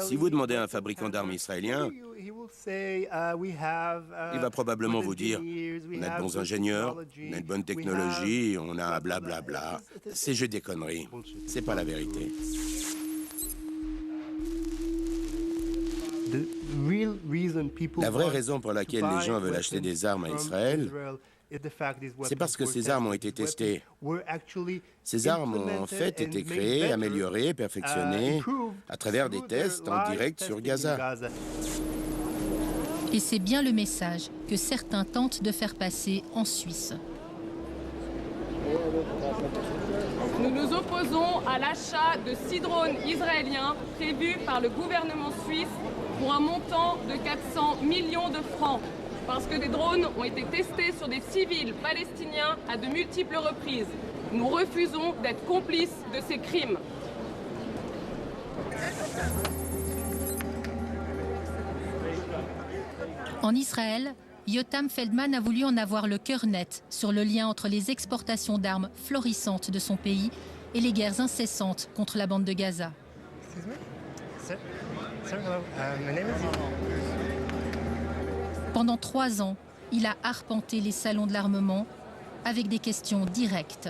Si vous demandez à un fabricant d'armes israélien, il va probablement vous dire « On a de bons ingénieurs, on a une bonne technologie, on a blablabla ». C'est juste des conneries, c'est pas la vérité. La vraie raison pour laquelle les gens veulent acheter des armes à Israël, c'est parce que ces armes ont été testées. Ces armes ont en fait été créées, améliorées, perfectionnées à travers des tests en direct sur Gaza. Et c'est bien le message que certains tentent de faire passer en Suisse. Nous nous opposons à l'achat de 6 drones israéliens prévus par le gouvernement suisse pour un montant de 400 millions de francs. Parce que des drones ont été testés sur des civils palestiniens à de multiples reprises. Nous refusons d'être complices de ces crimes. En Israël, Yotam Feldman a voulu en avoir le cœur net sur le lien entre les exportations d'armes florissantes de son pays et les guerres incessantes contre la bande de Gaza. Pendant 3 ans, il a arpenté les salons de l'armement avec des questions directes.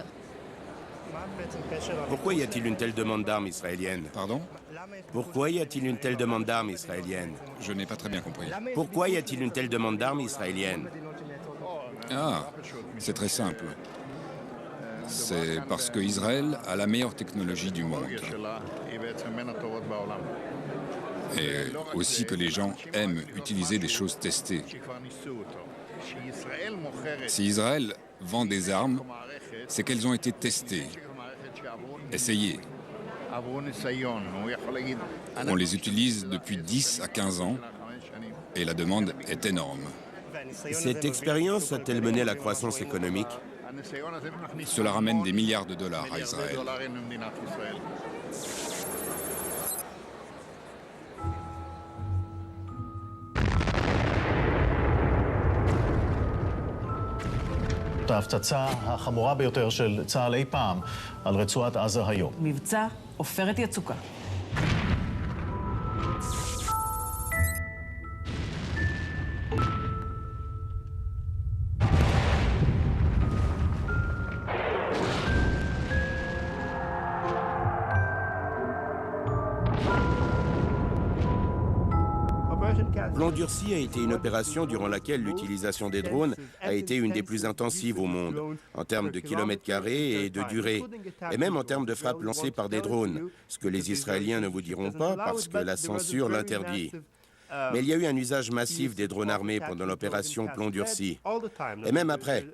Pourquoi y a-t-il une telle demande d'armes israéliennes? Pardon? Pourquoi y a-t-il une telle demande d'armes israéliennes? Je n'ai pas très bien compris. Pourquoi y a-t-il une telle demande d'armes israéliennes? Ah, c'est très simple. C'est parce que Israël a la meilleure technologie du monde. Et aussi que les gens aiment utiliser des choses testées. Si Israël vend des armes, c'est qu'elles ont été testées, essayées. On les utilise depuis 10 à 15 ans et la demande est énorme. Cette expérience a-t-elle mené à la croissance économique? Cela ramène des milliards de dollars à Israël. ההפצצה החמורה ביותר של צה"ל אי פעם על רצועת עזה היום. מבצע עופרת יצוקה. Plan durci a été une opération durant laquelle l'utilisation des drones a été une des plus intensives au monde, en termes de kilomètres carrés et de durée, et même en termes de frappes lancées par des drones, ce que les Israéliens ne vous diront pas parce que la censure l'interdit. Mais il y a eu un usage massif des drones armés pendant l'opération Plan durci, et même après.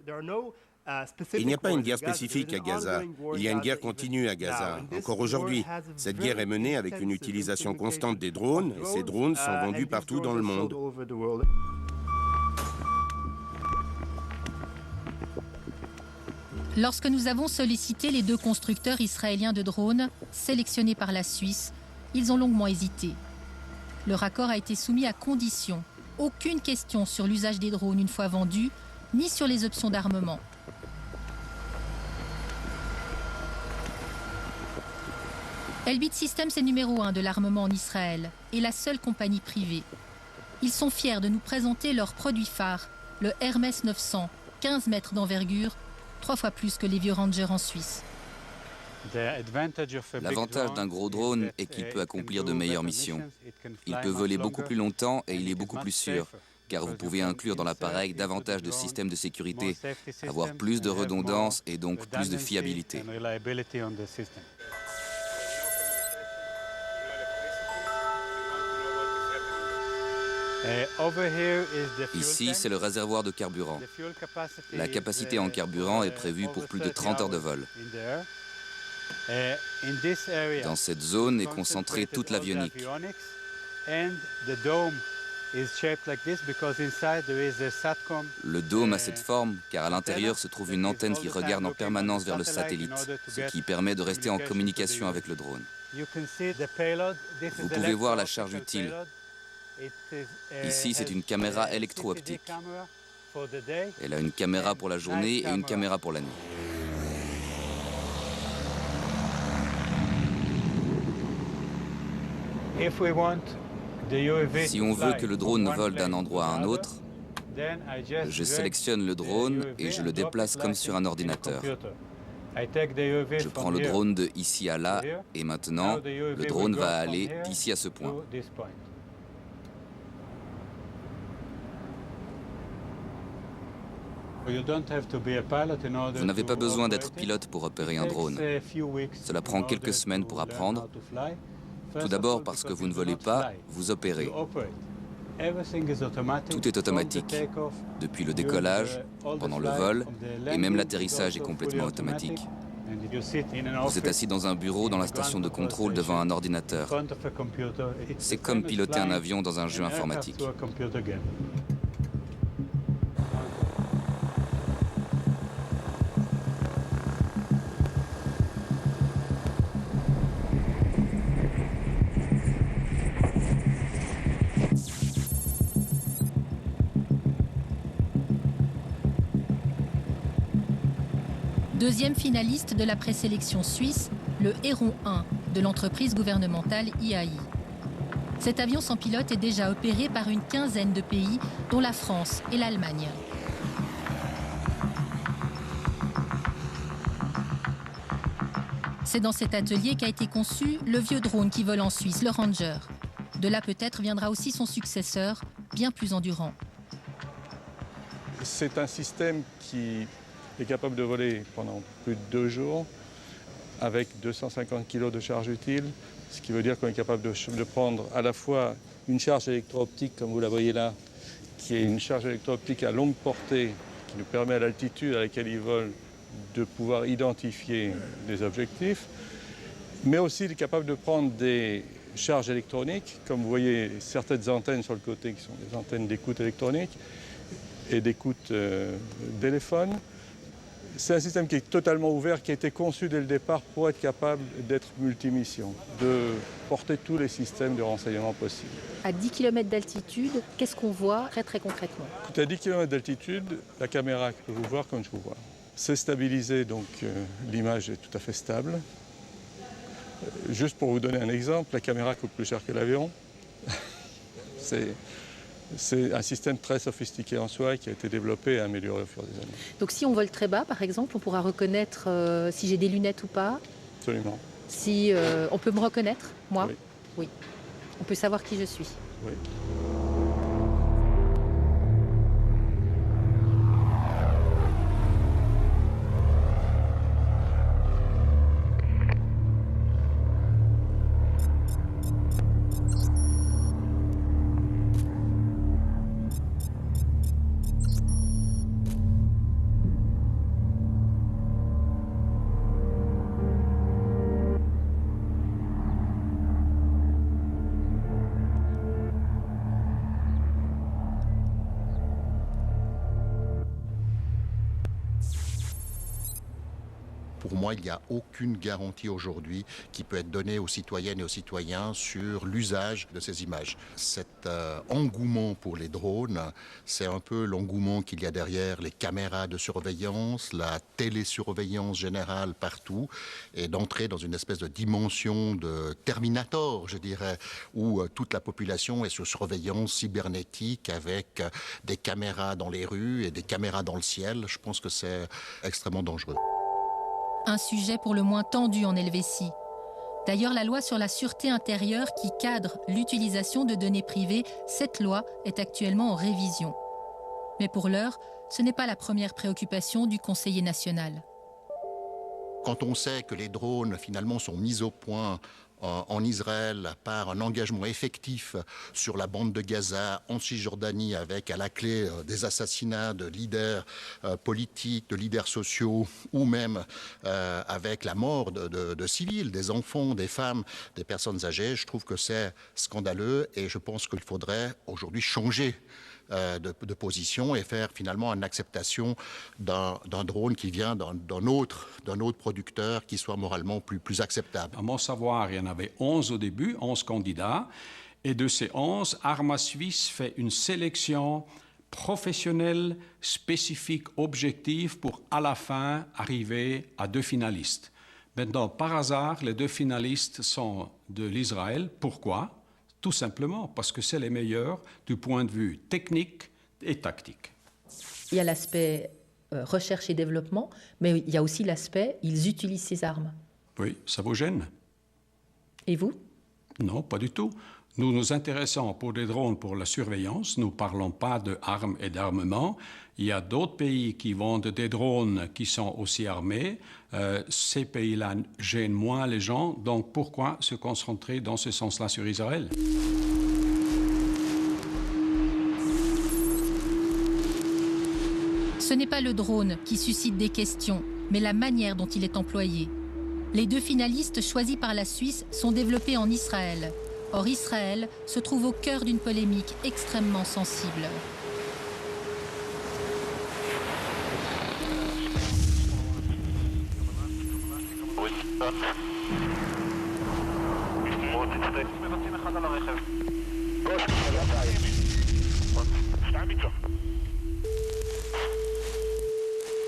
Il n'y a pas une guerre spécifique à Gaza, il y a une guerre continue à Gaza, encore aujourd'hui. Cette guerre est menée avec une utilisation constante des drones, et ces drones sont vendus partout dans le monde. Lorsque nous avons sollicité les 2 constructeurs israéliens de drones, sélectionnés par la Suisse, ils ont longuement hésité. Leur accord a été soumis à condition. Aucune question sur l'usage des drones une fois vendus, ni sur les options d'armement. Elbit Systems est numéro 1 de l'armement en Israël et la seule compagnie privée. Ils sont fiers de nous présenter leur produit phare, le Hermes 900, 15 mètres d'envergure, 3 fois plus que les vieux Rangers en Suisse. L'avantage d'un gros drone est qu'il peut accomplir de meilleures missions. Il peut voler beaucoup plus longtemps et il est beaucoup plus sûr, car vous pouvez inclure dans l'appareil davantage de systèmes de sécurité, avoir plus de redondance et donc plus de fiabilité. Ici, c'est le réservoir de carburant. La capacité en carburant est prévue pour plus de 30 heures de vol. Dans cette zone est concentrée toute l'avionique. Le dôme a cette forme car à l'intérieur se trouve une antenne qui regarde en permanence vers le satellite, ce qui permet de rester en communication avec le drone. Vous pouvez voir la charge utile. Ici, c'est une caméra électro-optique. Elle a une caméra pour la journée et une caméra pour la nuit. Si on veut que le drone vole d'un endroit à un autre, je sélectionne le drone et je le déplace comme sur un ordinateur. Je prends le drone de ici à là et maintenant, le drone va aller d'ici à ce point. Vous n'avez pas besoin d'être pilote pour opérer un drone. Cela prend quelques semaines pour apprendre. Tout d'abord parce que vous ne volez pas, vous opérez. Tout est automatique, depuis le décollage, pendant le vol, et même l'atterrissage est complètement automatique. Vous êtes assis dans un bureau dans la station de contrôle devant un ordinateur. C'est comme piloter un avion dans un jeu informatique. Deuxième finaliste de la présélection suisse, le Héron 1 de l'entreprise gouvernementale IAI. Cet avion sans pilote est déjà opéré par une quinzaine de pays, dont la France et l'Allemagne. C'est dans cet atelier qu'a été conçu le vieux drone qui vole en Suisse, le Ranger. De là peut-être viendra aussi son successeur, bien plus endurant. C'est un système qui est capable de voler pendant plus de 2 jours avec 250 kg de charge utile, ce qui veut dire qu'on est capable de prendre à la fois une charge électro-optique, comme vous la voyez là, qui est une charge électro-optique à longue portée, qui nous permet à l'altitude à laquelle il vole de pouvoir identifier des objectifs, mais aussi il est capable de prendre des charges électroniques, comme vous voyez certaines antennes sur le côté qui sont des antennes d'écoute électronique et d'écoute téléphone. C'est un système qui est totalement ouvert, qui a été conçu dès le départ pour être capable d'être multimission, de porter tous les systèmes de renseignement possibles. À 10 km d'altitude, qu'est-ce qu'on voit très concrètement? À 10 km d'altitude, la caméra peut vous voir comme je vous vois. C'est stabilisé, donc l'image est tout à fait stable. Juste pour vous donner un exemple, la caméra coûte plus cher que l'avion. C'est un système très sophistiqué en soi qui a été développé et amélioré au fur et à mesure. Donc si on vole très bas, par exemple, on pourra reconnaître si j'ai des lunettes ou pas? Absolument. Si on peut me reconnaître, moi? Oui. Oui. On peut savoir qui je suis? Oui. Pour moi, il n'y a aucune garantie aujourd'hui qui peut être donnée aux citoyennes et aux citoyens sur l'usage de ces images. Cet engouement pour les drones, c'est un peu l'engouement qu'il y a derrière les caméras de surveillance, la télésurveillance générale partout, et d'entrer dans une espèce de dimension de Terminator, je dirais, où toute la population est sous surveillance cybernétique avec des caméras dans les rues et des caméras dans le ciel. Je pense que c'est extrêmement dangereux. Un sujet pour le moins tendu en Helvétie. D'ailleurs, la loi sur la sûreté intérieure qui cadre l'utilisation de données privées, cette loi est actuellement en révision. Mais pour l'heure, ce n'est pas la première préoccupation du conseiller national. Quand on sait que les drones, finalement, sont mis au point en Israël par un engagement effectif sur la bande de Gaza, en Cisjordanie, avec à la clé des assassinats de leaders politiques, de leaders sociaux, ou même avec la mort de civils, des enfants, des femmes, des personnes âgées, je trouve que c'est scandaleux et je pense qu'il faudrait aujourd'hui changer de position et faire finalement une acceptation d'un drone qui vient d'un autre producteur qui soit moralement plus acceptable. À mon savoir, il y en avait 11 au début, 11 candidats. Et de ces 11, Arma Suisse fait une sélection professionnelle, spécifique, objective pour à la fin arriver à 2 finalistes. Maintenant, par hasard, les 2 finalistes sont de l'Israël. Pourquoi ? Tout simplement parce que c'est les meilleurs du point de vue technique et tactique. Il y a l'aspect recherche et développement, mais il y a aussi l'aspect ils utilisent ces armes. Oui, ça vous gêne? Et vous? Non, pas du tout. Nous nous intéressons pour des drones pour la surveillance. Nous ne parlons pas d'armes et d'armement. Il y a d'autres pays qui vendent des drones qui sont aussi armés. Ces pays-là gênent moins les gens. Donc pourquoi se concentrer dans ce sens-là sur Israël? Ce n'est pas le drone qui suscite des questions, mais la manière dont il est employé. Les deux finalistes choisis par la Suisse sont développés en Israël. Or, Israël se trouve au cœur d'une polémique extrêmement sensible.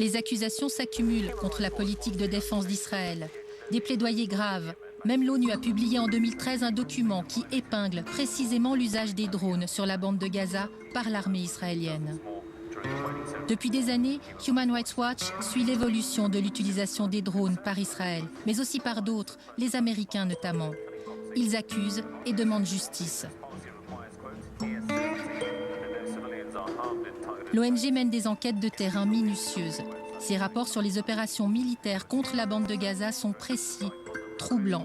Les accusations s'accumulent contre la politique de défense d'Israël. Des plaidoyers graves. Même l'ONU a publié en 2013 un document qui épingle précisément l'usage des drones sur la bande de Gaza par l'armée israélienne. Depuis des années, Human Rights Watch suit l'évolution de l'utilisation des drones par Israël, mais aussi par d'autres, les Américains notamment. Ils accusent et demandent justice. L'ONG mène des enquêtes de terrain minutieuses. Ses rapports sur les opérations militaires contre la bande de Gaza sont précis, troublants.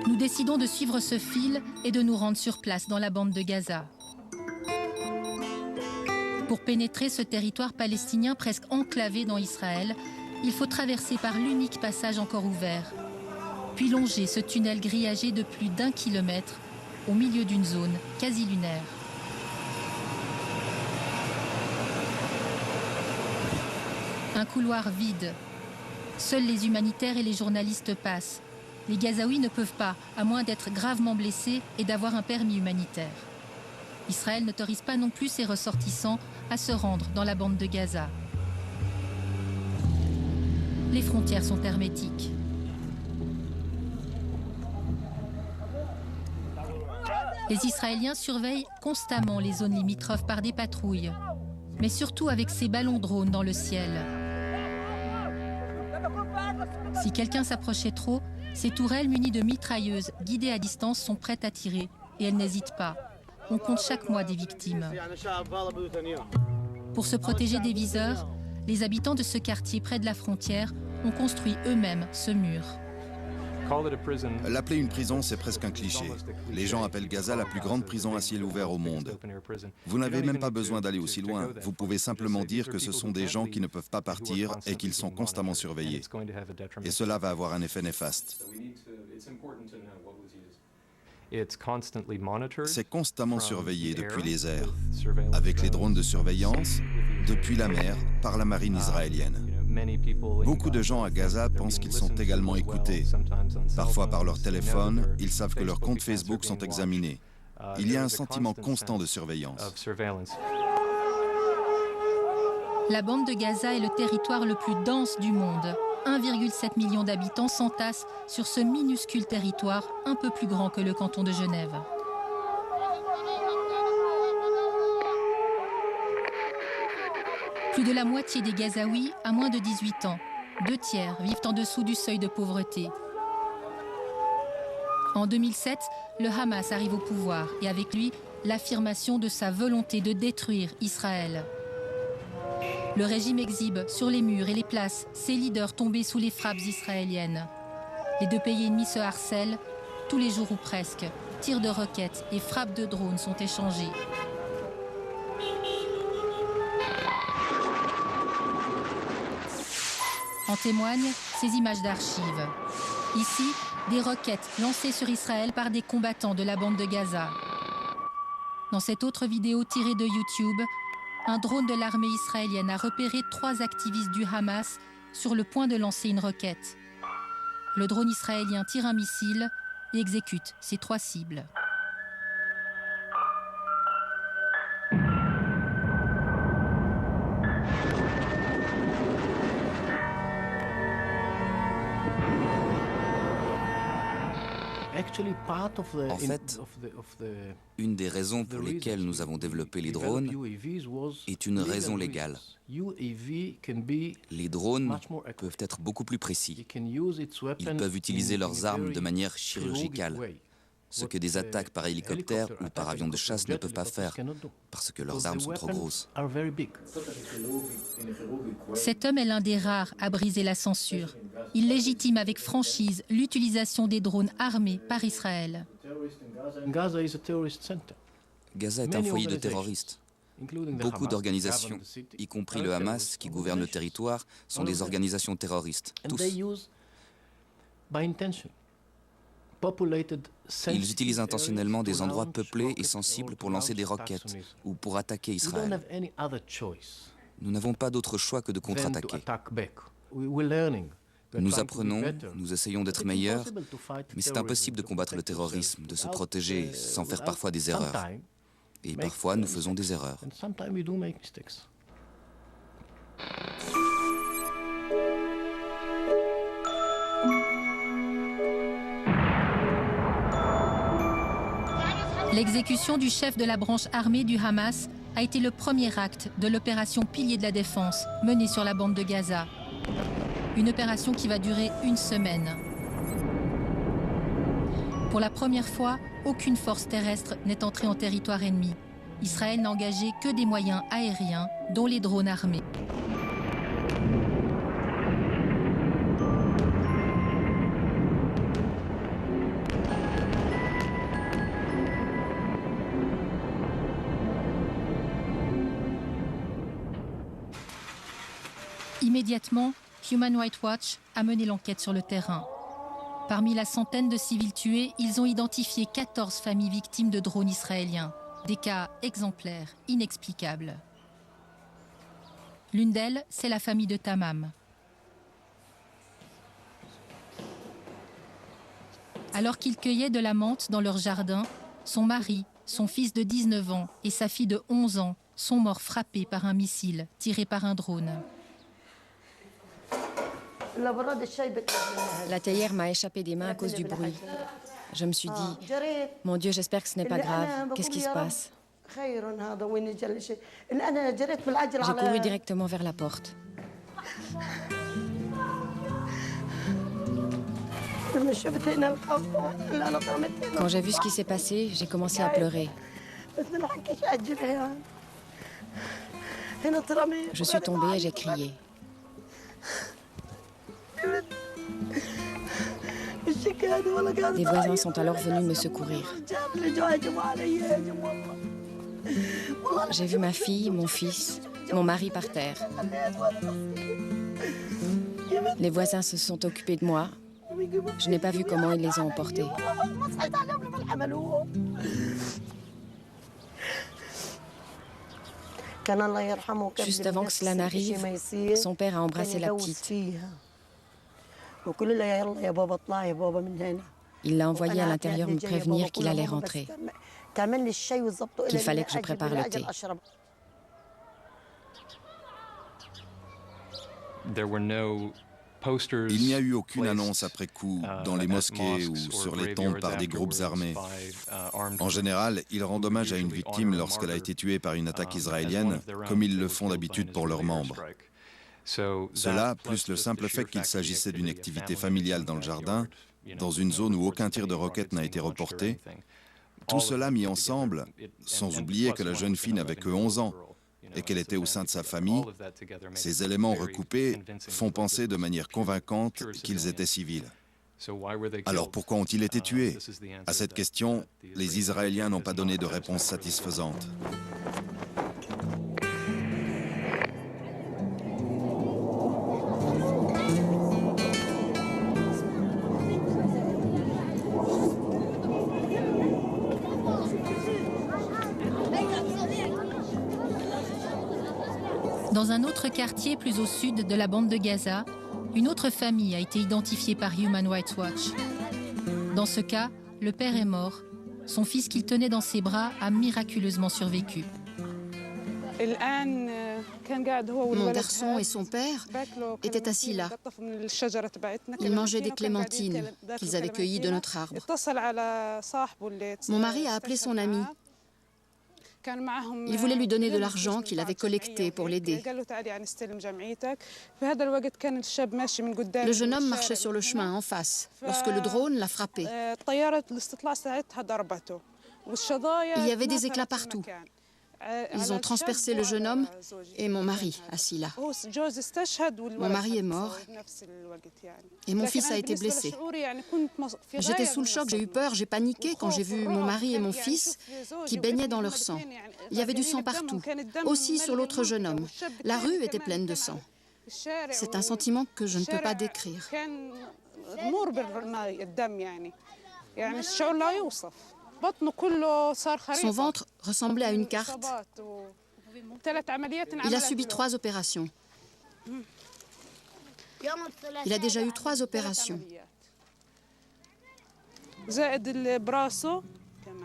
Nous décidons de suivre ce fil et de nous rendre sur place dans la bande de Gaza. Pour pénétrer ce territoire palestinien presque enclavé dans Israël, il faut traverser par l'unique passage encore ouvert, puis longer ce tunnel grillagé de plus d'1 kilomètre au milieu d'une zone quasi lunaire. Un couloir vide. Seuls les humanitaires et les journalistes passent. Les Gazaouis ne peuvent pas, à moins d'être gravement blessés et d'avoir un permis humanitaire. Israël n'autorise pas non plus ses ressortissants à se rendre dans la bande de Gaza. Les frontières sont hermétiques. Les Israéliens surveillent constamment les zones limitrophes par des patrouilles, mais surtout avec ces ballons drones dans le ciel. Si quelqu'un s'approchait trop, ces tourelles munies de mitrailleuses guidées à distance sont prêtes à tirer, et elles n'hésitent pas. On compte chaque mois des victimes. Pour se protéger des viseurs, les habitants de ce quartier près de la frontière ont construit eux-mêmes ce mur. L'appeler une prison, c'est presque un cliché. Les gens appellent Gaza la plus grande prison à ciel ouvert au monde. Vous n'avez même pas besoin d'aller aussi loin. Vous pouvez simplement dire que ce sont des gens qui ne peuvent pas partir et qu'ils sont constamment surveillés. Et cela va avoir un effet néfaste. C'est constamment surveillé depuis les airs, avec les drones de surveillance, depuis la mer, par la marine israélienne. Beaucoup de gens à Gaza pensent qu'ils sont également écoutés. Parfois par leur téléphone, ils savent que leurs comptes Facebook sont examinés. Il y a un sentiment constant de surveillance. La bande de Gaza est le territoire le plus dense du monde. 1,7 million d'habitants s'entassent sur ce minuscule territoire un peu plus grand que le canton de Genève. Plus de la moitié des Gazaouis a moins de 18 ans. 2 tiers vivent en dessous du seuil de pauvreté. En 2007, le Hamas arrive au pouvoir et avec lui, l'affirmation de sa volonté de détruire Israël. Le régime exhibe sur les murs et les places ses leaders tombés sous les frappes israéliennes. Les deux pays ennemis se harcèlent, tous les jours ou presque. Tirs de roquettes et frappes de drones sont échangés. En témoignent ces images d'archives. Ici, des roquettes lancées sur Israël par des combattants de la bande de Gaza. Dans cette autre vidéo tirée de YouTube, un drone de l'armée israélienne a repéré 3 activistes du Hamas sur le point de lancer une roquette. Le drone israélien tire un missile et exécute ses 3 cibles. En fait, une des raisons pour lesquelles nous avons développé les drones est une raison légale. Les drones peuvent être beaucoup plus précis. Ils peuvent utiliser leurs armes de manière chirurgicale, ce que des attaques par hélicoptère ou par avion de chasse ne peuvent pas faire, parce que leurs armes sont trop grosses. Cet homme est l'un des rares à briser la censure. Il légitime avec franchise l'utilisation des drones armés par Israël. Gaza est un foyer de terroristes. Beaucoup d'organisations, y compris le Hamas qui gouverne le territoire, sont des organisations terroristes, tous. Ils utilisent intentionnellement des endroits peuplés et sensibles pour lancer des roquettes ou pour attaquer Israël. Nous n'avons pas d'autre choix que de contre-attaquer. Nous apprenons, nous essayons d'être meilleurs, mais c'est impossible de combattre le terrorisme, de se protéger sans faire parfois des erreurs. Et parfois, nous faisons des erreurs. L'exécution du chef de la branche armée du Hamas a été le premier acte de l'opération Pilier de la Défense menée sur la bande de Gaza. Une opération qui va durer une semaine. Pour la première fois, aucune force terrestre n'est entrée en territoire ennemi. Israël n'a engagé que des moyens aériens, dont les drones armés. Immédiatement, Human Rights Watch a mené l'enquête sur le terrain. Parmi la centaine de civils tués, ils ont identifié 14 familles victimes de drones israéliens. Des cas exemplaires, inexplicables. L'une d'elles, c'est la famille de Tamam. Alors qu'ils cueillaient de la menthe dans leur jardin, son mari, son fils de 19 ans et sa fille de 11 ans sont morts frappés par un missile tiré par un drone. La théière m'a échappé des mains à cause du bruit. Je me suis dit, mon Dieu, j'espère que ce n'est pas grave. Qu'est-ce qui se passe? J'ai couru directement vers la porte. Quand j'ai vu ce qui s'est passé, j'ai commencé à pleurer. Je suis tombée et j'ai crié. Des voisins sont alors venus me secourir. J'ai vu ma fille, mon fils, mon mari par terre. Les voisins se sont occupés de moi. Je n'ai pas vu comment ils les ont emportés. Juste avant que cela n'arrive, son père a embrassé la petite. Il l'a envoyé à l'intérieur me prévenir qu'il allait rentrer, qu'il fallait que je prépare le thé. Il n'y a eu aucune annonce après coup dans les mosquées ou sur les tombes par des groupes armés. En général, ils rendent hommage à une victime lorsqu'elle a été tuée par une attaque israélienne, comme ils le font d'habitude pour leurs membres. Cela, plus le simple fait qu'il s'agissait d'une activité familiale dans le jardin, dans une zone où aucun tir de roquette n'a été reporté, tout cela mis ensemble, sans oublier que la jeune fille n'avait que 11 ans et qu'elle était au sein de sa famille, ces éléments recoupés font penser de manière convaincante qu'ils étaient civils. Alors pourquoi ont-ils été tués? À cette question, les Israéliens n'ont pas donné de réponse satisfaisante. Dans un autre quartier plus au sud de la bande de Gaza, une autre famille a été identifiée par Human Rights Watch. Dans ce cas, le père est mort. Son fils qu'il tenait dans ses bras a miraculeusement survécu. Mon garçon et son père étaient assis là. Ils mangeaient des clémentines qu'ils avaient cueillies de notre arbre. Mon mari a appelé son ami. Il voulait lui donner de l'argent qu'il avait collecté pour l'aider. Le jeune homme marchait sur le chemin en face lorsque le drone l'a frappé. Il y avait des éclats partout. Ils ont transpercé le jeune homme et mon mari assis là. Mon mari est mort et mon fils a été blessé. J'étais sous le choc, j'ai eu peur, j'ai paniqué quand j'ai vu mon mari et mon fils qui baignaient dans leur sang. Il y avait du sang partout, aussi sur l'autre jeune homme. La rue était pleine de sang. C'est un sentiment que je ne peux pas décrire. Son ventre ressemblait à une carte. Il a subi 3 opérations. Il a déjà eu 3 opérations.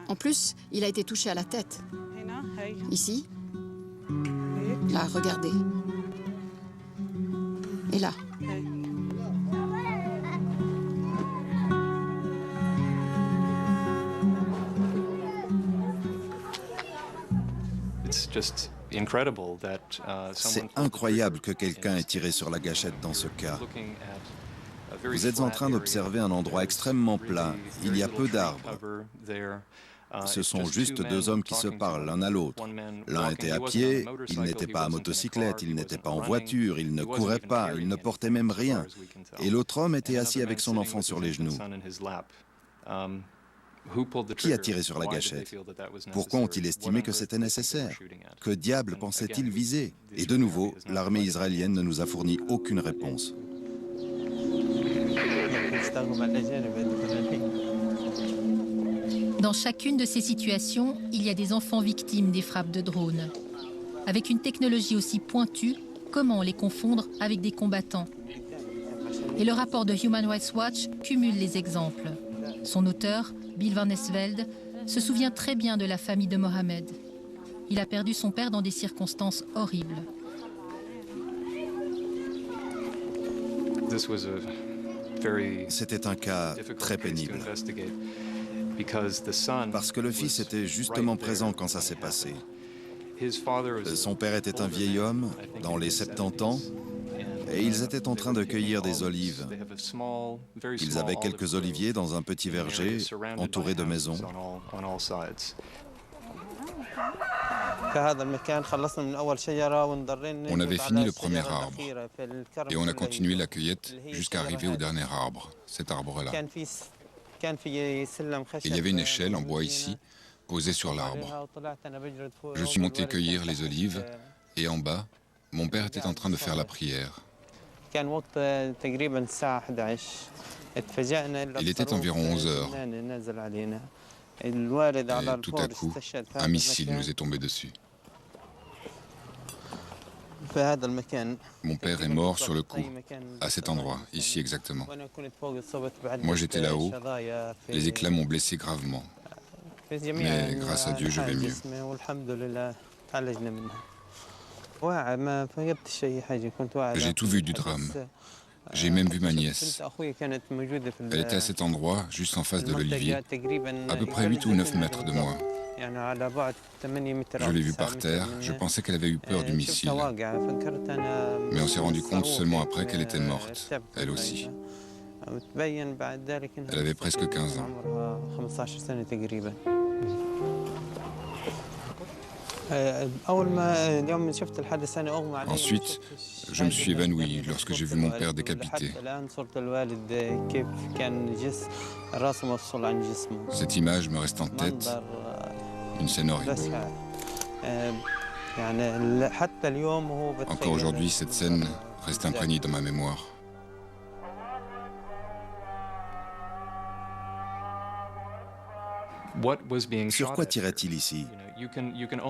En plus, il a été touché à la tête. Ici. Là, regardez. Et là. C'est incroyable que quelqu'un ait tiré sur la gâchette dans ce cas. Vous êtes en train d'observer un endroit extrêmement plat. Il y a peu d'arbres. Ce sont juste 2 hommes qui se parlent l'un à l'autre. L'un était à pied, il n'était pas à motocyclette, il n'était pas en voiture, il ne courait pas, il ne portait même rien. Et l'autre homme était assis avec son enfant sur les genoux. Qui a tiré sur la gâchette? Pourquoi ont-ils estimé que c'était nécessaire? Que diable pensait-il viser? Et de nouveau, l'armée israélienne ne nous a fourni aucune réponse. Dans chacune de ces situations, il y a des enfants victimes des frappes de drones. Avec une technologie aussi pointue, comment les confondre avec des combattants? Et le rapport de Human Rights Watch cumule les exemples. Son auteur, Bill Van Esveld, se souvient très bien de la famille de Mohamed. Il a perdu son père dans des circonstances horribles. C'était un cas très pénible. Parce que le fils était justement présent quand ça s'est passé. Son père était un vieil homme, dans les 70 ans, et ils étaient en train de cueillir des olives. Ils avaient quelques oliviers dans un petit verger, entouré de maisons. On avait fini le premier arbre et on a continué la cueillette jusqu'à arriver au dernier arbre, cet arbre-là. Il y avait une échelle en bois ici, posée sur l'arbre. Je suis monté cueillir les olives et en bas, mon père était en train de faire la prière. Il était environ 11 heures. Et tout à coup, un missile nous est tombé dessus. Mon père est mort sur le coup, à cet endroit, ici exactement. Moi j'étais là-haut, les éclats m'ont blessé gravement. Mais grâce à Dieu, je vais mieux. J'ai tout vu du drame. J'ai même vu ma nièce. Elle était à cet endroit, juste en face de l'olivier, à peu près 8 ou 9 mètres de moi. Je l'ai vue par terre, je pensais qu'elle avait eu peur du missile. Mais on s'est rendu compte seulement après qu'elle était morte, elle aussi. Elle avait presque 15 ans. Ensuite, je me suis évanoui lorsque j'ai vu mon père décapité. Cette image me reste en tête, une scène horrible. Encore aujourd'hui, cette scène reste imprégnée dans ma mémoire. Sur quoi tirait-il ici?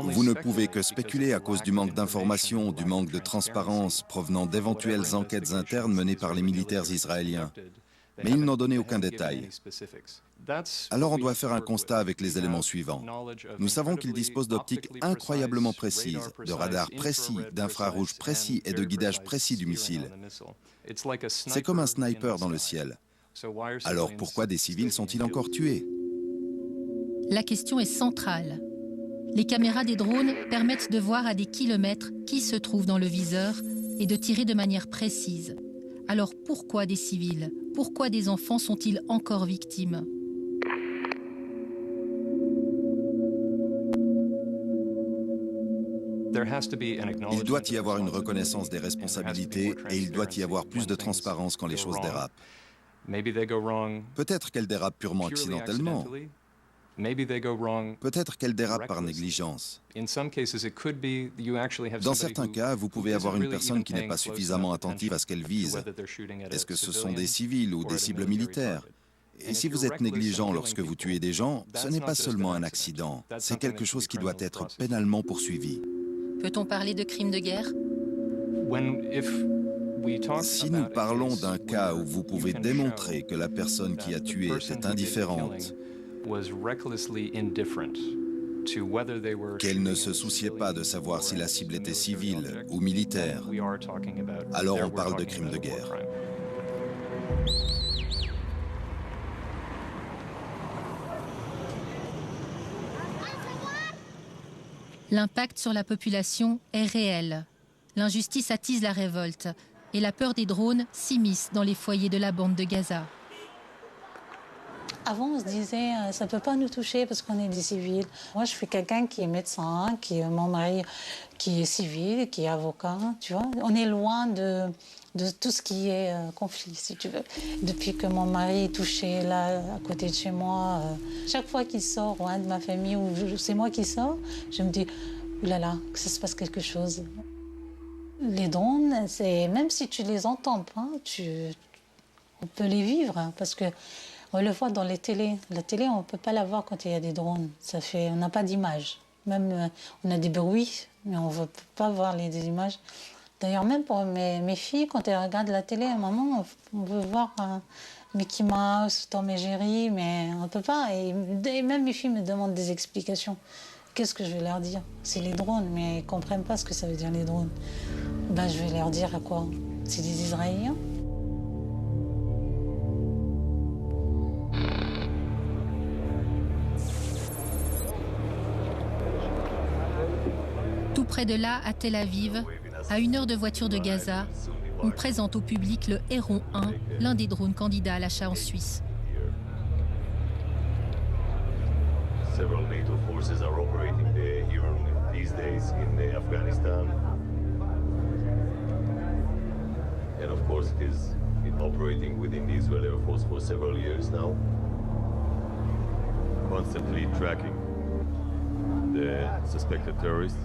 Vous ne pouvez que spéculer à cause du manque d'informations, du manque de transparence provenant d'éventuelles enquêtes internes menées par les militaires israéliens. Mais ils n'ont donné aucun détail. Alors on doit faire un constat avec les éléments suivants. Nous savons qu'ils disposent d'optiques incroyablement précises, de radars précis, d'infrarouges précis et de guidage précis du missile. C'est comme un sniper dans le ciel. Alors pourquoi des civils sont-ils encore tués? La question est centrale. Les caméras des drones permettent de voir à des kilomètres qui se trouve dans le viseur et de tirer de manière précise. Alors pourquoi des civils? Pourquoi des enfants sont-ils encore victimes? Il doit y avoir une reconnaissance des responsabilités et il doit y avoir plus de transparence quand les choses dérapent. Peut-être qu'elles dérapent purement accidentellement. Peut-être qu'elles dérapent par négligence. Dans certains cas, vous pouvez avoir une personne qui n'est pas suffisamment attentive à ce qu'elle vise. Est-ce que ce sont des civils ou des cibles militaires? Et si vous êtes négligent lorsque vous tuez des gens, ce n'est pas seulement un accident, c'est quelque chose qui doit être pénalement poursuivi. Peut-on parler de crime de guerre? Si nous parlons d'un cas où vous pouvez démontrer que la personne qui a tué était indifférente, qu'elle ne se souciait pas de savoir si la cible était civile ou militaire, alors on parle de crime de guerre. L'impact sur la population est réel. L'injustice attise la révolte et la peur des drones s'immisce dans les foyers de la bande de Gaza. Avant, on se disait, ça ne peut pas nous toucher parce qu'on est des civils. Moi, je suis quelqu'un qui est médecin, mon mari qui est civil, qui est avocat, tu vois. On est loin de tout ce qui est conflit, si tu veux. Depuis que mon mari est touché là, à côté de chez moi, chaque fois qu'il sort, ou un de ma famille, ou c'est moi qui sors, je me dis, oulala, que ça se passe quelque chose. Les drones, même si tu les entends pas, on peut les vivre, hein, parce que on le voit dans les télés. La télé, on ne peut pas la voir quand il y a des drones. On n'a pas d'image. Même, on a des bruits, mais on ne veut pas voir des images. D'ailleurs, même pour mes filles, quand elles regardent la télé, maman, on veut voir Mickey Mouse, Tom et Jerry, mais on ne peut pas. Et même mes filles me demandent des explications. Qu'est-ce que je vais leur dire? C'est les drones, mais ils ne comprennent pas ce que ça veut dire, les drones. Ben, je vais leur dire à quoi? C'est des Israéliens. Tout près de là, à Tel Aviv, à 1 heure de voiture de Gaza, on présente au public le Héron 1, l'un des drones candidats à l'achat en Suisse. Several NATO forces are operating here these days in Afghanistan. And of course it is operating within the Israeli Air Force for several years now. Constantly tracking the suspected terrorists.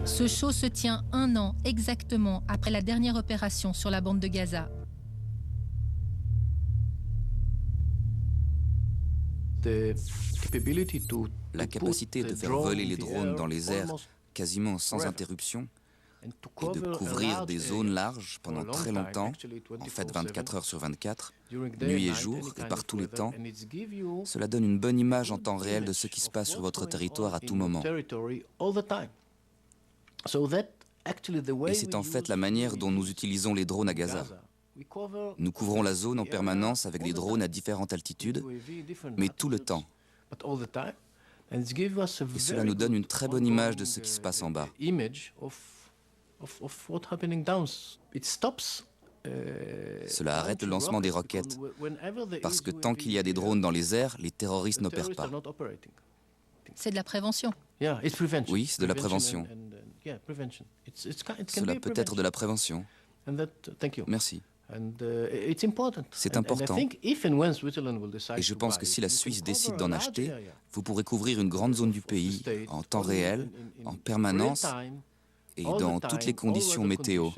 Ce show se tient 1 an exactement après la dernière opération sur la bande de Gaza. La capacité de faire voler les drones dans les airs quasiment sans interruption et de couvrir des zones larges pendant très longtemps, en fait 24 heures sur 24, nuit et jour et par tous les temps, cela donne une bonne image en temps réel de ce qui se passe sur votre territoire à tout moment. Et c'est en fait la manière dont nous utilisons les drones à Gaza. Nous couvrons la zone en permanence avec des drones à différentes altitudes, mais tout le temps. Et cela nous donne une très bonne image de ce qui se passe en bas. Cela arrête le lancement des roquettes, parce que tant qu'il y a des drones dans les airs, les terroristes n'opèrent pas. C'est de la prévention. Oui, c'est de la prévention. Cela peut être de la prévention. Merci. C'est important. Et je pense que si la Suisse décide d'en acheter, vous pourrez couvrir une grande zone du pays en temps réel, en permanence et dans toutes les conditions météo.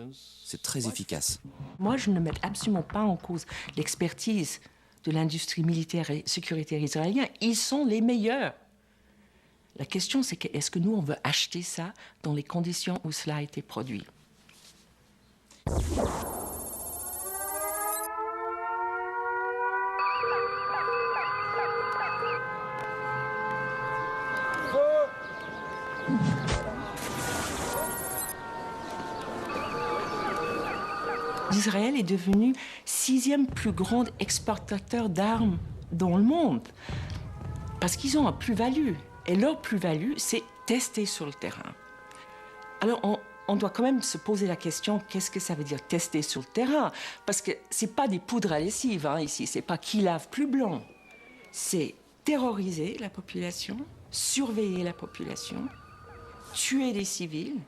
C'est très efficace. Moi, je ne mets absolument pas en cause l'expertise de l'industrie militaire et sécuritaire israélienne. Ils sont les meilleurs. La question, c'est est-ce que nous, on veut acheter ça dans les conditions où cela a été produit? Israël est devenu 6e plus grand exportateur d'armes dans le monde parce qu'ils ont un plus-value. Et leur plus-value, c'est tester sur le terrain. Alors, on doit quand même se poser la question, qu'est-ce que ça veut dire tester sur le terrain? Parce que ce n'est pas des poudres à lessive, hein, ici, ce n'est pas qui lave plus blanc. C'est terroriser la population, surveiller la population, tuer des civils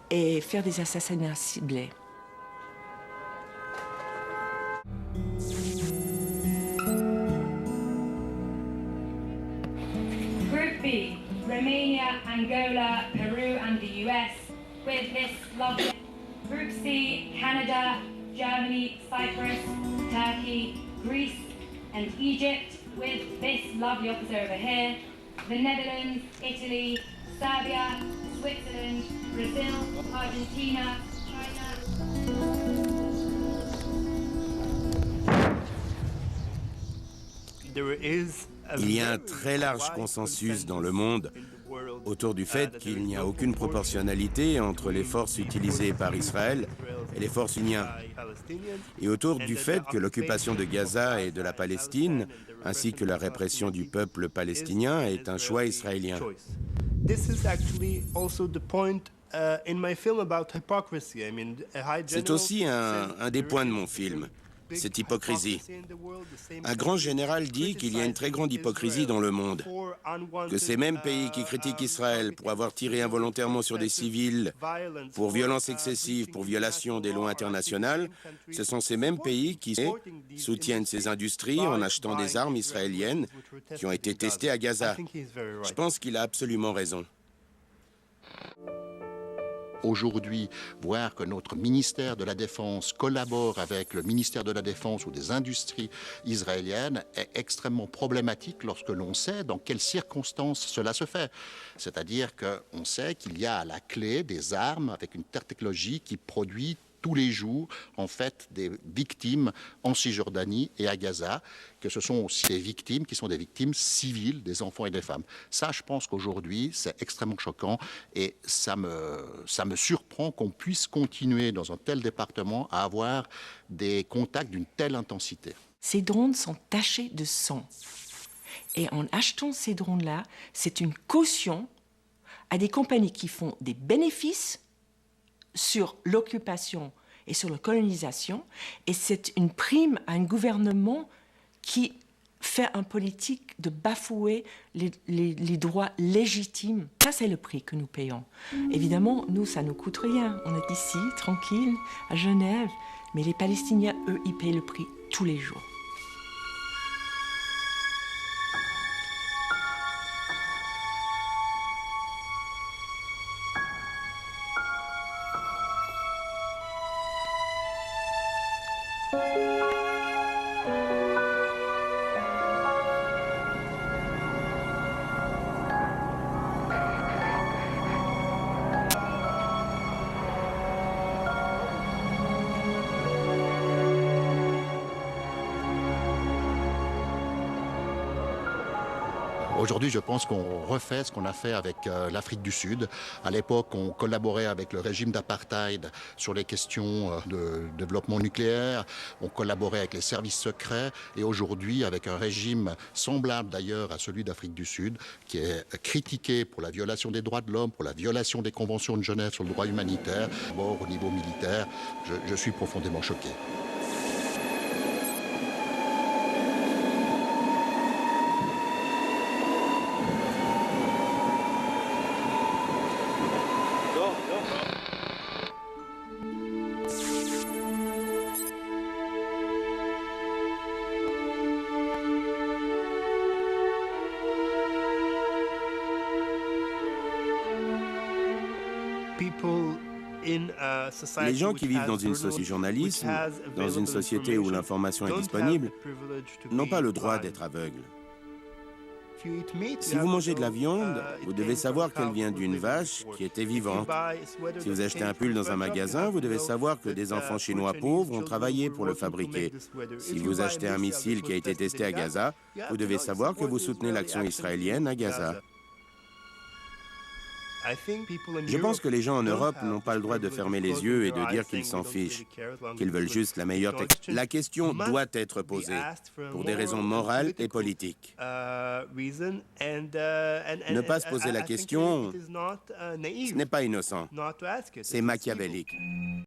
et faire des assassinats ciblés. Group B, Romania, Angola, Peru and the US with this lovely. Group C, Canada, Germany, Cyprus, Turkey, Greece and Egypt with this lovely officer over here. The Netherlands, Italy, Serbia, Switzerland, Brazil, Argentina, China. Il y a un très large consensus dans le monde autour du fait qu'il n'y a aucune proportionnalité entre les forces utilisées par Israël et les forces unions, et autour du fait que l'occupation de Gaza et de la Palestine, ainsi que la répression du peuple palestinien, est un choix israélien. C'est aussi un des points de mon film, cette hypocrisie. Un grand général dit qu'il y a une très grande hypocrisie dans le monde, que ces mêmes pays qui critiquent Israël pour avoir tiré involontairement sur des civils, pour violences excessives, pour violation des lois internationales, ce sont ces mêmes pays qui soutiennent ces industries en achetant des armes israéliennes qui ont été testées à Gaza. Je pense qu'il a absolument raison. Aujourd'hui, voir que notre ministère de la Défense collabore avec le ministère de la Défense ou des industries israéliennes est extrêmement problématique lorsque l'on sait dans quelles circonstances cela se fait. C'est-à-dire qu'on sait qu'il y a à la clé des armes avec une technologie qui produit tous les jours, en fait, des victimes en Cisjordanie et à Gaza, que ce sont aussi des victimes qui sont des victimes civiles, des enfants et des femmes. Ça, je pense qu'aujourd'hui, c'est extrêmement choquant et ça me surprend qu'on puisse continuer dans un tel département à avoir des contacts d'une telle intensité. Ces drones sont tachés de sang. Et en achetant ces drones-là, c'est une caution à des compagnies qui font des bénéfices sur l'occupation et sur la colonisation, et c'est une prime à un gouvernement qui fait une politique de bafouer les droits légitimes. Ça, c'est le prix que nous payons. Évidemment, nous, ça ne nous coûte rien. On est ici, tranquille, à Genève, mais les Palestiniens, eux, ils payent le prix tous les jours. Aujourd'hui, je pense qu'on refait ce qu'on a fait avec l'Afrique du Sud. À l'époque, on collaborait avec le régime d'apartheid sur les questions de développement nucléaire. On collaborait avec les services secrets. Et aujourd'hui, avec un régime semblable d'ailleurs à celui d'Afrique du Sud, qui est critiqué pour la violation des droits de l'homme, pour la violation des conventions de Genève sur le droit humanitaire, d'abord au niveau militaire, je suis profondément choqué. Les gens qui vivent dans une société journalisme, dans une société où l'information est disponible, n'ont pas le droit d'être aveugles. Si vous mangez de la viande, vous devez savoir qu'elle vient d'une vache qui était vivante. Si vous achetez un pull dans un magasin, vous devez savoir que des enfants chinois pauvres ont travaillé pour le fabriquer. Si vous achetez un missile qui a été testé à Gaza, vous devez savoir que vous soutenez l'action israélienne à Gaza. Je pense que les gens en Europe n'ont pas le droit de fermer les yeux et de dire qu'ils s'en fichent, qu'ils veulent juste la meilleure technologie. La question doit être posée pour des raisons morales et politiques. Ne pas se poser la question, ce n'est pas innocent, c'est machiavélique.